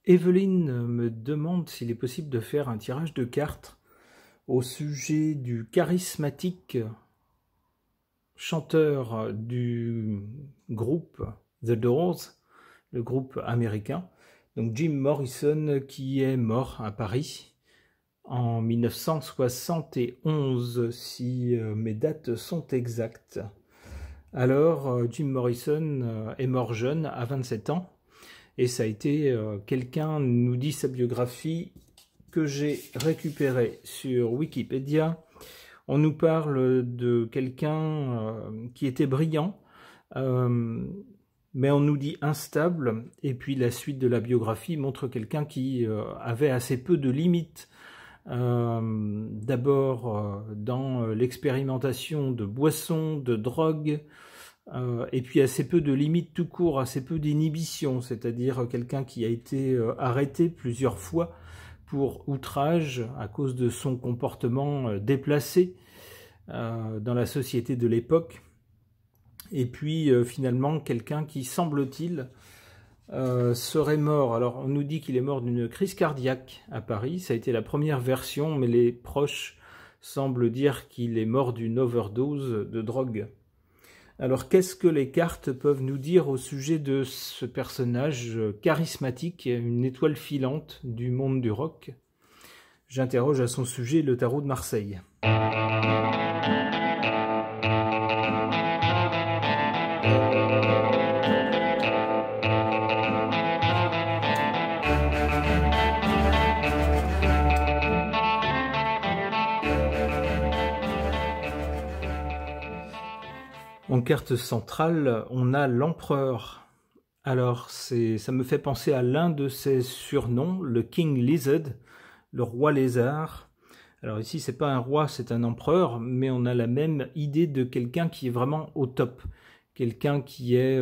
Evelyne me demande s'il est possible de faire un tirage de cartes au sujet du charismatique chanteur du groupe The Doors, le groupe américain, donc Jim Morrison, qui est mort à Paris en 1971, si mes dates sont exactes. Alors, Jim Morrison est mort jeune, à 27 ans, et ça a été quelqu'un, nous dit sa biographie, que j'ai récupéré sur Wikipédia. On nous parle de quelqu'un qui était brillant, mais on nous dit instable, et puis la suite de la biographie montre quelqu'un qui avait assez peu de limites. D'abord dans l'expérimentation de boissons, de drogues, et puis assez peu de limites tout court, assez peu d'inhibition, c'est-à-dire quelqu'un qui a été arrêté plusieurs fois pour outrage à cause de son comportement déplacé dans la société de l'époque, et puis finalement quelqu'un qui, semble-t-il, serait mort. Alors on nous dit qu'il est mort d'une crise cardiaque à Paris, ça a été la première version, mais les proches semblent dire qu'il est mort d'une overdose de drogue. Alors qu'est-ce que les cartes peuvent nous dire au sujet de ce personnage charismatique, une étoile filante du monde du rock? J'interroge à son sujet le tarot de Marseille. En carte centrale, on a l'empereur. Alors, ça me fait penser à l'un de ses surnoms, le King Lizard, le roi lézard. Alors ici, c'est pas un roi, c'est un empereur, mais on a la même idée de quelqu'un qui est vraiment au top. Quelqu'un qui est...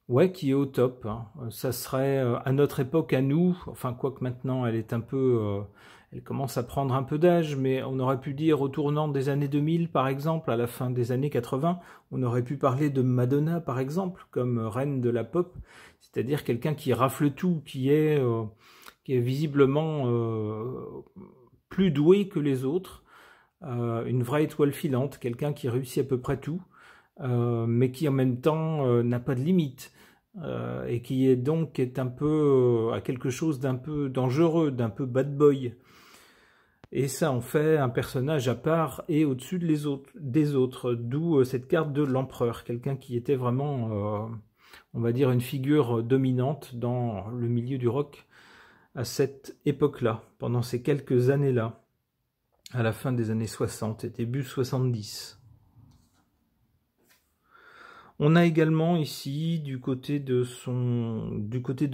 ouais, qui est au top. Hein. Ça serait à notre époque, à nous, enfin, quoique maintenant, elle est un peu... elle commence à prendre un peu d'âge, mais on aurait pu dire au tournant des années 2000, par exemple, à la fin des années 80, on aurait pu parler de Madonna, par exemple, comme reine de la pop, c'est-à-dire quelqu'un qui rafle tout, qui est visiblement plus doué que les autres, une vraie étoile filante, quelqu'un qui réussit à peu près tout, mais qui en même temps n'a pas de limite. Et qui est donc un peu à quelque chose d'un peu dangereux, d'un peu bad boy. Et ça en fait un personnage à part et au-dessus des autres, d'où cette carte de l'empereur, quelqu'un qui était vraiment, on va dire, une figure dominante dans le milieu du rock à cette époque-là, pendant ces quelques années-là, à la fin des années 60 et début 70. On a également ici, du côté de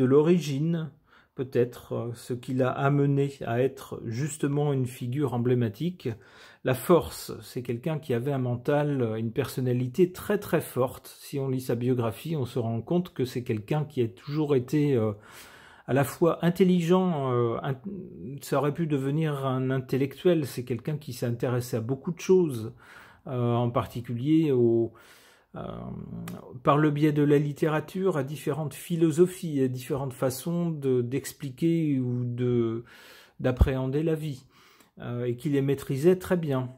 l'origine, peut-être ce qui l'a amené à être justement une figure emblématique. La force, c'est quelqu'un qui avait un mental, une personnalité très très forte. Si on lit sa biographie, on se rend compte que c'est quelqu'un qui a toujours été à la fois intelligent, ça aurait pu devenir un intellectuel, c'est quelqu'un qui s'est intéressé à beaucoup de choses, en particulier par le biais de la littérature, à différentes philosophies, à différentes façons d'expliquer ou d'appréhender la vie, et qui les maîtrisait très bien,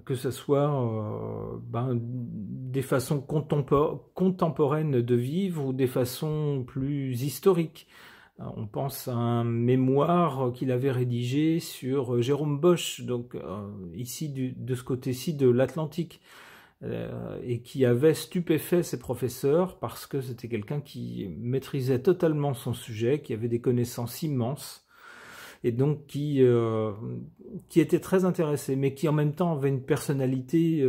que ce soit des façons contemporaines de vivre ou des façons plus historiques. On pense à un mémoire qu'il avait rédigé sur Jérôme Bosch, donc ici de ce côté-ci de l'Atlantique, et qui avait stupéfait ses professeurs parce que c'était quelqu'un qui maîtrisait totalement son sujet, qui avait des connaissances immenses, et donc qui était très intéressé, mais qui en même temps avait une personnalité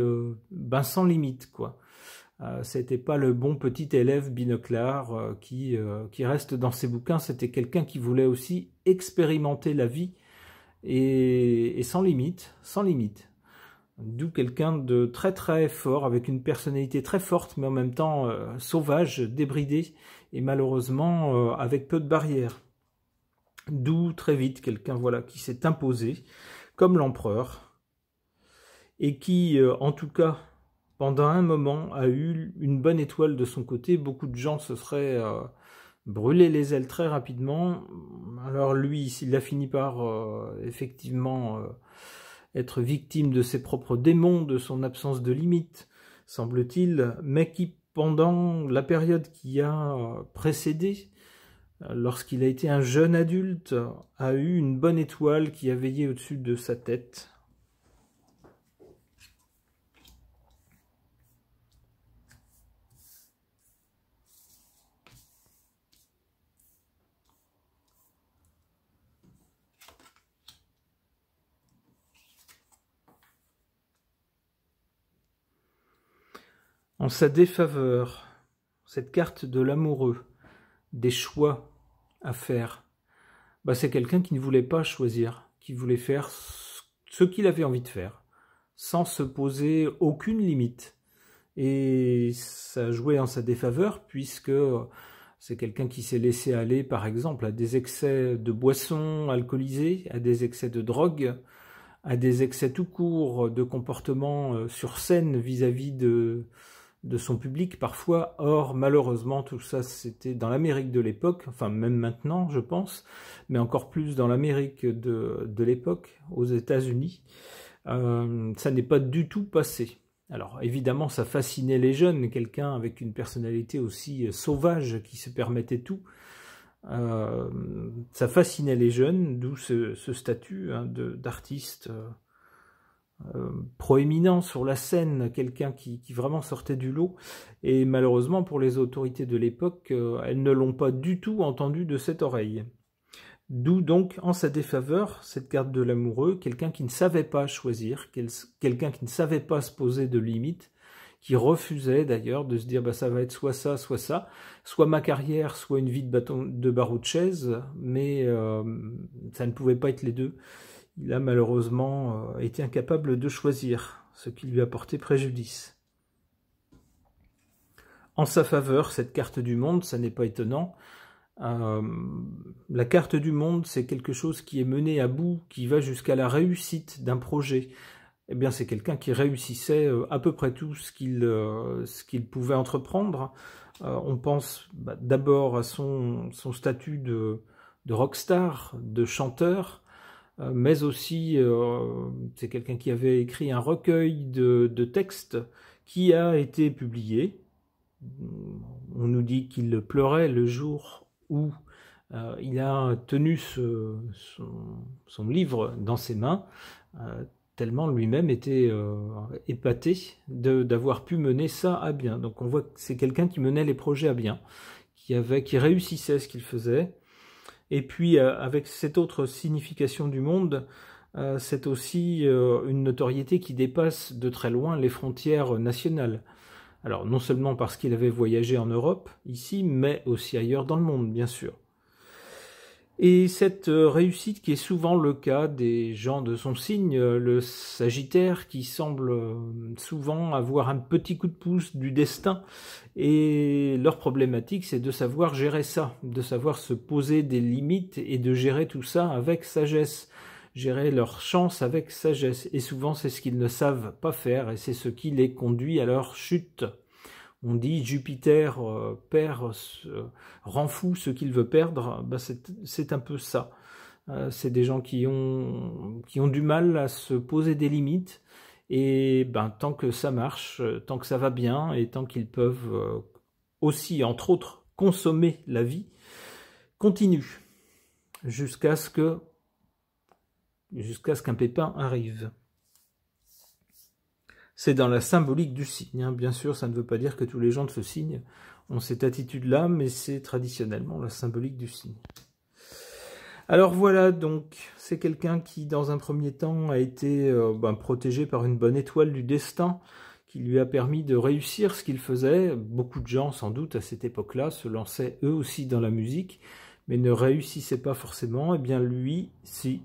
sans limite, quoi. C'était pas le bon petit élève binoclard qui reste dans ses bouquins, c'était quelqu'un qui voulait aussi expérimenter la vie, et sans limite, sans limite. D'où quelqu'un de très très fort, avec une personnalité très forte, mais en même temps sauvage, débridé, et malheureusement avec peu de barrières. D'où très vite quelqu'un voilà, qui s'est imposé comme l'empereur, et qui, en tout cas, pendant un moment, a eu une bonne étoile de son côté. Beaucoup de gens se seraient brûlé les ailes très rapidement. Alors lui, il a fini par effectivement être victime de ses propres démons, de son absence de limite, semble-t-il, mais qui, pendant la période qui a précédé, lorsqu'il a été un jeune adulte, a eu une bonne étoile qui a veillé au-dessus de sa tête. En sa défaveur, cette carte de l'amoureux, des choix à faire, c'est quelqu'un qui ne voulait pas choisir, qui voulait faire ce qu'il avait envie de faire, sans se poser aucune limite. Et ça a joué en sa défaveur, puisque c'est quelqu'un qui s'est laissé aller, par exemple, à des excès de boissons alcoolisées, à des excès de drogue, à des excès tout court de comportement sur scène vis-à-vis de son public parfois. Or, malheureusement, tout ça, c'était dans l'Amérique de l'époque, enfin même maintenant, je pense, mais encore plus dans l'Amérique de l'époque, aux États-Unis. Ça n'est pas du tout passé. Alors, évidemment, ça fascinait les jeunes, quelqu'un avec une personnalité aussi sauvage qui se permettait tout. Ça fascinait les jeunes, d'où ce statut d'artiste proéminent sur la scène, quelqu'un qui vraiment sortait du lot. Et malheureusement, pour les autorités de l'époque, elles ne l'ont pas du tout entendu de cette oreille. D'où donc, en sa défaveur, cette carte de l'amoureux, quelqu'un qui ne savait pas choisir, quelqu'un qui ne savait pas se poser de limites, qui refusait d'ailleurs de se dire ça va être soit ça, soit ma carrière, soit une vie de barreau de chaise, mais ça ne pouvait pas être les deux. Il a malheureusement été incapable de choisir, ce qui lui a porté préjudice. En sa faveur, cette carte du monde, ça n'est pas étonnant. La carte du monde, c'est quelque chose qui est mené à bout, qui va jusqu'à la réussite d'un projet. Eh bien, c'est quelqu'un qui réussissait à peu près tout ce qu'il pouvait entreprendre. On pense d'abord à son statut de rockstar, de chanteur, mais aussi c'est quelqu'un qui avait écrit un recueil de textes qui a été publié. On nous dit qu'il pleurait le jour où il a tenu son livre dans ses mains, tellement lui-même était épaté d'avoir pu mener ça à bien. Donc on voit que c'est quelqu'un qui menait les projets à bien, qui réussissait ce qu'il faisait. Et puis avec cette autre signification du monde, c'est aussi une notoriété qui dépasse de très loin les frontières nationales. Alors non seulement parce qu'il avait voyagé en Europe, ici, mais aussi ailleurs dans le monde, bien sûr. Et cette réussite qui est souvent le cas des gens de son signe, le Sagittaire, qui semble souvent avoir un petit coup de pouce du destin, et leur problématique, c'est de savoir gérer ça, de savoir se poser des limites et de gérer tout ça avec sagesse, gérer leur chance avec sagesse. Et souvent, c'est ce qu'ils ne savent pas faire, et c'est ce qui les conduit à leur chute. On dit Jupiter rend fou ce qu'il veut perdre, c'est un peu ça. C'est des gens qui ont du mal à se poser des limites, et tant que ça marche, tant que ça va bien, et tant qu'ils peuvent aussi, entre autres, consommer la vie, continuent, jusqu'à ce qu'un pépin arrive. C'est dans la symbolique du signe. Bien sûr, ça ne veut pas dire que tous les gens de ce signe ont cette attitude-là, mais c'est traditionnellement la symbolique du signe. Alors voilà, donc, c'est quelqu'un qui, dans un premier temps, a été protégé par une bonne étoile du destin, qui lui a permis de réussir ce qu'il faisait. Beaucoup de gens, sans doute, à cette époque-là, se lançaient eux aussi dans la musique, mais ne réussissaient pas forcément. Eh bien, lui, si.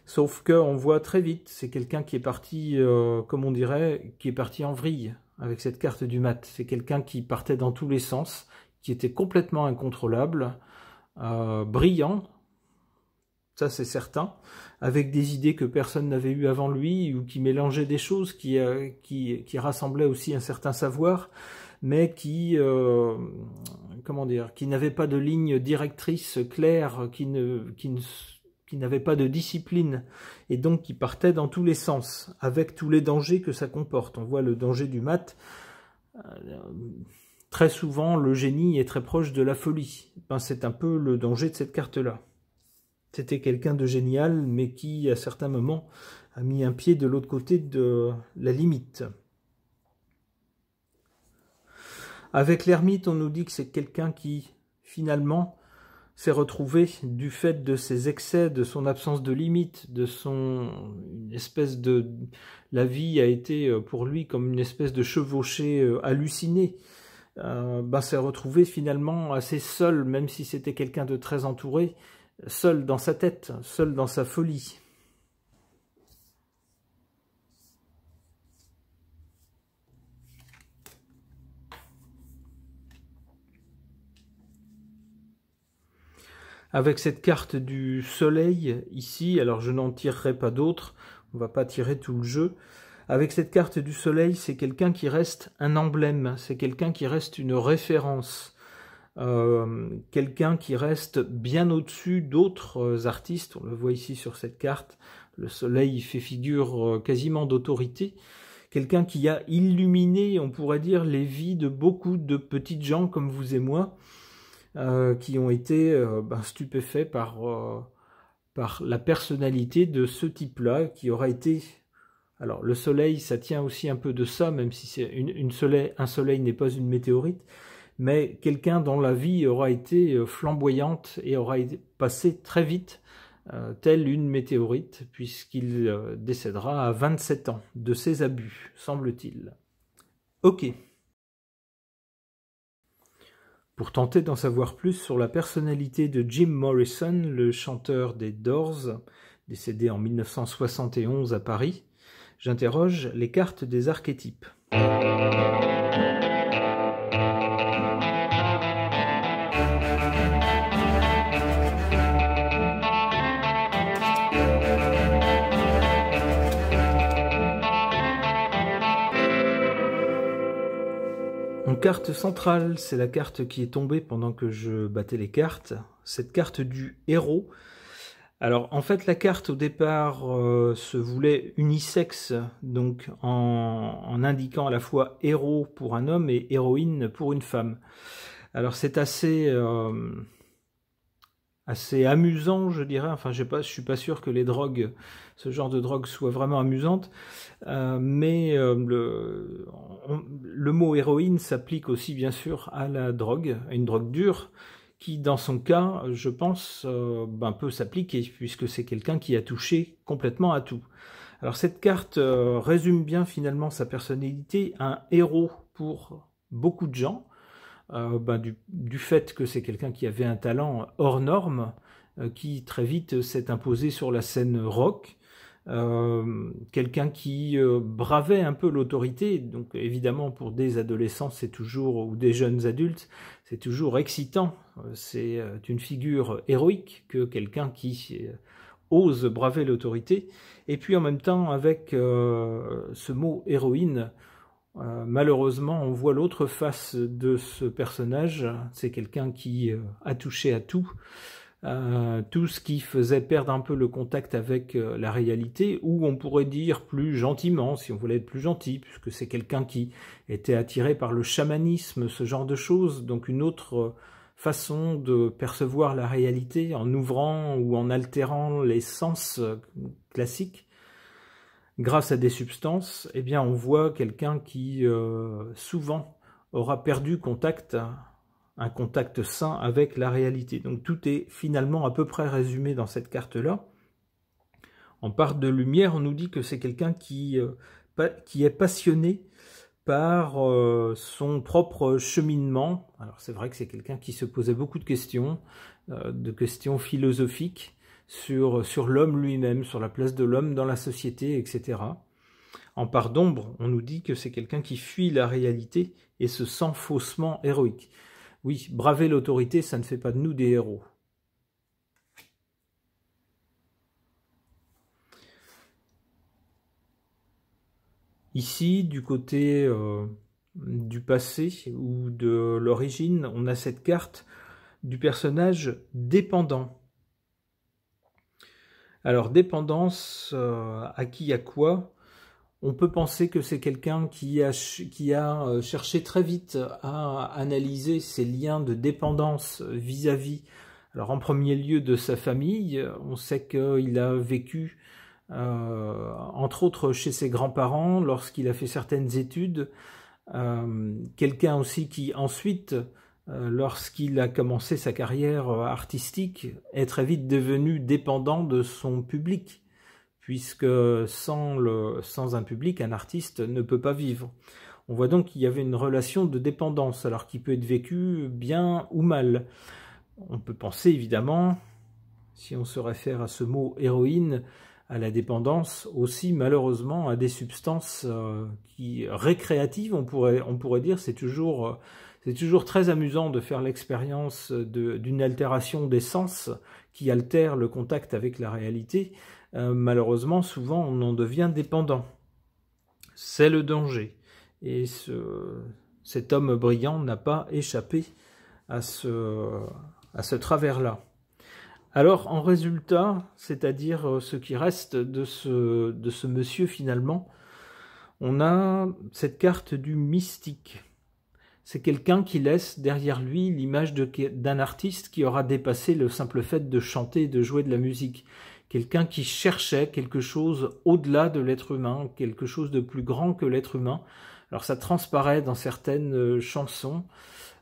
Sauf qu'on voit très vite, c'est quelqu'un qui est parti, comme on dirait, qui est parti en vrille avec cette carte du mat. C'est quelqu'un qui partait dans tous les sens, qui était complètement incontrôlable, brillant, ça c'est certain, avec des idées que personne n'avait eues avant lui, ou qui mélangeait des choses, qui rassemblaient aussi un certain savoir, mais qui n'avait pas de ligne directrice claire, qui n'avait pas de discipline, et donc qui partait dans tous les sens, avec tous les dangers que ça comporte. On voit le danger du maths. Très souvent, le génie est très proche de la folie. Ben, c'est un peu le danger de cette carte-là. C'était quelqu'un de génial, mais qui, à certains moments, a mis un pied de l'autre côté de la limite. Avec l'ermite, on nous dit que c'est quelqu'un qui, finalement, s'est retrouvé, du fait de ses excès, de son absence de limite, de une espèce de... La vie a été pour lui comme une espèce de chevauchée hallucinée. S'est retrouvé finalement assez seul, même si c'était quelqu'un de très entouré, seul dans sa tête, seul dans sa folie. Avec cette carte du soleil ici, alors je n'en tirerai pas d'autres, on ne va pas tirer tout le jeu. Avec cette carte du soleil, c'est quelqu'un qui reste un emblème, c'est quelqu'un qui reste une référence, quelqu'un qui reste bien au-dessus d'autres artistes. On le voit ici sur cette carte, le soleil fait figure quasiment d'autorité. Quelqu'un qui a illuminé, on pourrait dire, les vies de beaucoup de petites gens comme vous et moi, qui ont été stupéfaits par la personnalité de ce type-là, qui aura été... Alors, le soleil, ça tient aussi un peu de ça, même si c'est un soleil n'est pas une météorite, mais quelqu'un dont la vie aura été flamboyante et aura été passée très vite, telle une météorite, puisqu'il décédera à 27 ans de ses abus, semble-t-il. Ok. Pour tenter d'en savoir plus sur la personnalité de Jim Morrison, le chanteur des Doors, décédé en 1971 à Paris, j'interroge les cartes des archétypes. En carte centrale, c'est la carte qui est tombée pendant que je battais les cartes, cette carte du héros. Alors en fait la carte au départ se voulait unisexe, donc en indiquant à la fois héros pour un homme et héroïne pour une femme. Alors c'est assez amusant, je dirais. Enfin, je suis pas sûr que ce genre de drogue soit vraiment amusante, mais le mot héroïne s'applique aussi bien sûr à la drogue, à une drogue dure, qui dans son cas, je pense, peut s'appliquer, puisque c'est quelqu'un qui a touché complètement à tout. Alors cette carte résume bien finalement sa personnalité, un héros pour beaucoup de gens, du fait que c'est quelqu'un qui avait un talent hors norme, qui très vite s'est imposé sur la scène rock, quelqu'un qui bravait un peu l'autorité. Donc évidemment pour des adolescents ou des jeunes adultes, c'est toujours excitant, c'est une figure héroïque que quelqu'un qui ose braver l'autorité. Et puis en même temps, avec ce mot héroïne, malheureusement on voit l'autre face de ce personnage. C'est quelqu'un qui a touché à tout, tout ce qui faisait perdre un peu le contact avec la réalité, ou on pourrait dire plus gentiment, si on voulait être plus gentil, puisque c'est quelqu'un qui était attiré par le chamanisme, ce genre de choses, donc une autre façon de percevoir la réalité en ouvrant ou en altérant les sens classiques. Grâce à des substances, eh bien on voit quelqu'un qui souvent aura perdu un contact sain avec la réalité. Donc tout est finalement à peu près résumé dans cette carte-là. En part de lumière, on nous dit que c'est quelqu'un qui est passionné par son propre cheminement. Alors c'est vrai que c'est quelqu'un qui se posait beaucoup de questions philosophiques sur l'homme lui-même, sur la place de l'homme dans la société, etc. En part d'ombre, on nous dit que c'est quelqu'un qui fuit la réalité et se sent faussement héroïque. Oui, braver l'autorité, ça ne fait pas de nous des héros. Ici, du côté du passé ou de l'origine, on a cette carte du personnage dépendant. Alors, dépendance, à qui, à quoi? On peut penser que c'est quelqu'un qui a cherché très vite à analyser ses liens de dépendance vis-à-vis, alors en premier lieu de sa famille. On sait qu'il a vécu, entre autres chez ses grands-parents, lorsqu'il a fait certaines études. Quelqu'un aussi qui ensuite, lorsqu'il a commencé sa carrière artistique, est très vite devenu dépendant de son public, puisque sans un public, un artiste ne peut pas vivre. On voit donc qu'il y avait une relation de dépendance, alors qui peut être vécue bien ou mal. On peut penser évidemment, si on se réfère à ce mot héroïne, à la dépendance aussi malheureusement à des substances récréatives, on pourrait dire. C'est toujours très amusant de faire l'expérience d'une altération des sens qui altère le contact avec la réalité. Malheureusement, souvent, on en devient dépendant. C'est le danger. Et cet homme brillant n'a pas échappé à ce travers-là. Alors, en résultat, c'est-à-dire ce qui reste de ce monsieur finalement, on a cette carte du mystique. C'est quelqu'un qui laisse derrière lui l'image d'un artiste qui aura dépassé le simple fait de chanter et de jouer de la musique. Quelqu'un qui cherchait quelque chose au-delà de l'être humain, quelque chose de plus grand que l'être humain. Alors ça transparaît dans certaines chansons.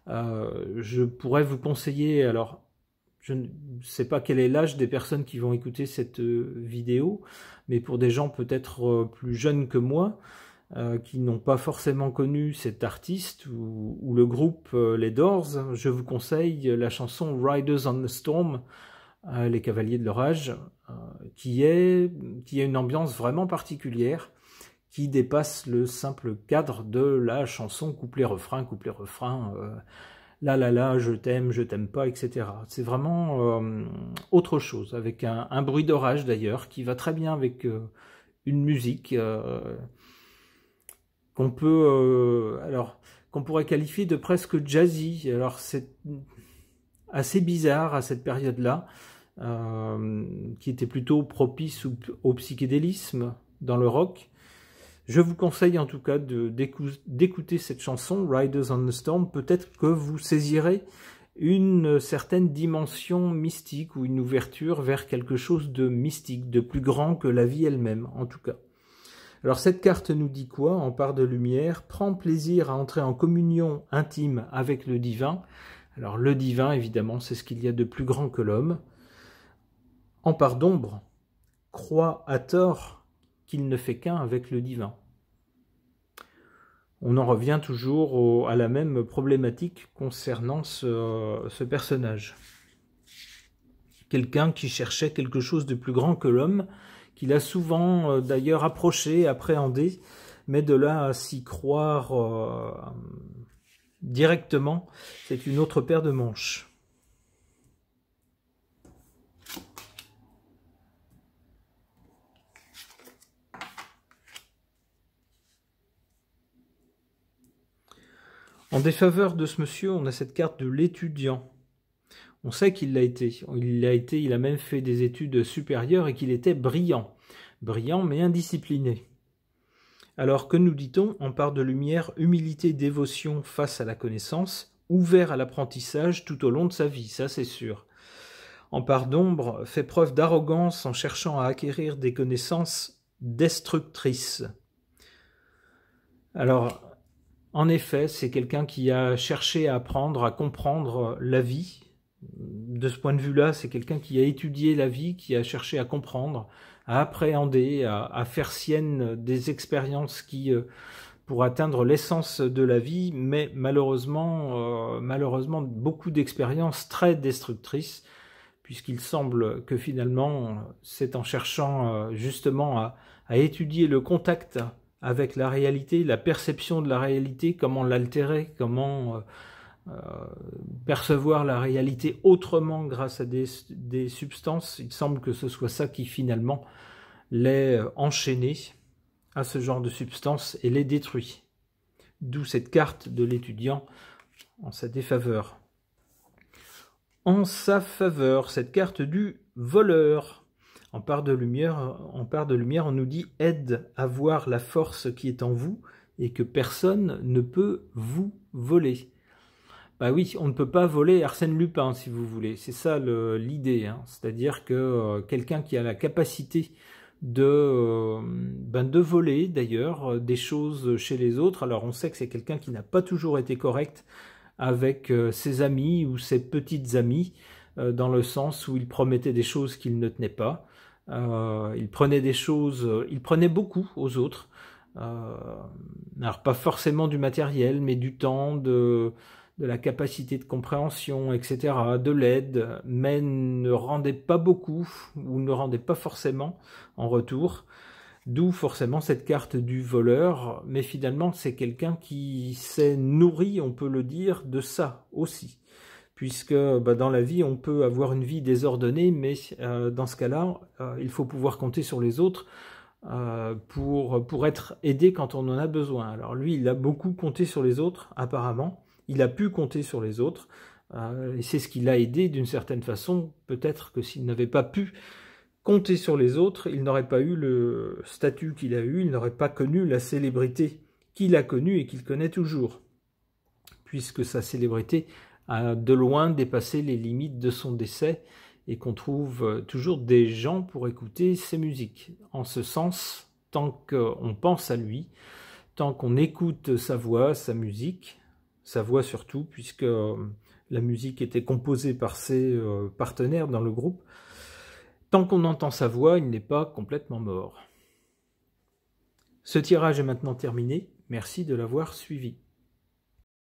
Je pourrais vous conseiller, alors je ne sais pas quel est l'âge des personnes qui vont écouter cette vidéo, mais pour des gens peut-être plus jeunes que moi, qui n'ont pas forcément connu cet artiste ou le groupe les Doors, je vous conseille la chanson Riders on the Storm, les Cavaliers de l'Orage, qui a une ambiance vraiment particulière, qui dépasse le simple cadre de la chanson couplet-refrain, là là là, je t'aime pas, etc. C'est vraiment autre chose, avec un bruit d'orage d'ailleurs, qui va très bien avec une musique qu'on pourrait qualifier de presque jazzy. Alors c'est assez bizarre à cette période-là, qui était plutôt propice au psychédélisme dans le rock. Je vous conseille en tout cas d'écouter cette chanson, Riders on the Storm. Peut-être que vous saisirez une certaine dimension mystique ou une ouverture vers quelque chose de mystique, de plus grand que la vie elle-même, en tout cas. Alors cette carte nous dit quoi? En part de lumière, prends plaisir à entrer en communion intime avec le divin. Alors le divin, évidemment, c'est ce qu'il y a de plus grand que l'homme. En part d'ombre, crois à tort qu'il ne fait qu'un avec le divin. On en revient toujours à la même problématique concernant ce personnage. Quelqu'un qui cherchait quelque chose de plus grand que l'homme, qu'il a souvent d'ailleurs approché, appréhendé, mais de là à s'y croire directement, c'est une autre paire de manches. En défaveur de ce monsieur, on a cette carte de l'étudiant. On sait qu'il l'a été. Il a même fait des études supérieures et qu'il était brillant. Brillant mais indiscipliné. Alors que nous dit-on? En part de lumière, humilité, dévotion face à la connaissance, ouvert à l'apprentissage tout au long de sa vie, ça c'est sûr. En part d'ombre, fait preuve d'arrogance en cherchant à acquérir des connaissances destructrices. Alors, en effet, c'est quelqu'un qui a cherché à apprendre, à comprendre la vie. De ce point de vue-là, c'est quelqu'un qui a étudié la vie, qui a cherché à comprendre, à appréhender, à faire sienne des expériences qui, pour atteindre l'essence de la vie, mais malheureusement beaucoup d'expériences très destructrices, puisqu'il semble que finalement, c'est en cherchant justement à étudier le contact avec la réalité, la perception de la réalité, comment l'altérer, comment percevoir la réalité autrement grâce à des substances. Il semble que ce soit ça qui finalement l'ait enchaîné. à ce genre de substances et les détruit. D'où cette carte de l'étudiant en sa défaveur. En sa faveur, cette carte du voleur. En part de lumière, on nous dit « aide à voir la force qui est en vous et que personne ne peut vous voler ». Bah oui, on ne peut pas voler Arsène Lupin, si vous voulez. C'est ça l'idée. Hein. C'est-à-dire que quelqu'un qui a la capacité de voler, d'ailleurs, des choses chez les autres. Alors, on sait que c'est quelqu'un qui n'a pas toujours été correct avec ses amis ou ses petites amies, dans le sens où il promettait des choses qu'il ne tenait pas. Il prenait beaucoup aux autres. Alors, pas forcément du matériel, mais du temps, de la capacité de compréhension, etc., de l'aide, mais ne rendait pas beaucoup, ou ne rendait pas forcément en retour, d'où forcément cette carte du voleur, mais finalement c'est quelqu'un qui s'est nourri, on peut le dire, de ça aussi, puisque dans la vie on peut avoir une vie désordonnée, mais dans ce cas-là, il faut pouvoir compter sur les autres, pour être aidé quand on en a besoin. Alors lui, il a beaucoup compté sur les autres, apparemment. Il a pu compter sur les autres, et c'est ce qui l'a aidé d'une certaine façon. Peut-être que s'il n'avait pas pu compter sur les autres, il n'aurait pas eu le statut qu'il a eu, il n'aurait pas connu la célébrité qu'il a connue et qu'il connaît toujours, puisque sa célébrité a de loin dépassé les limites de son décès, et qu'on trouve toujours des gens pour écouter ses musiques. En ce sens, tant qu'on pense à lui, tant qu'on écoute sa voix, sa musique, sa voix surtout, puisque la musique était composée par ses partenaires dans le groupe, tant qu'on entend sa voix, il n'est pas complètement mort. Ce tirage est maintenant terminé. Merci de l'avoir suivi.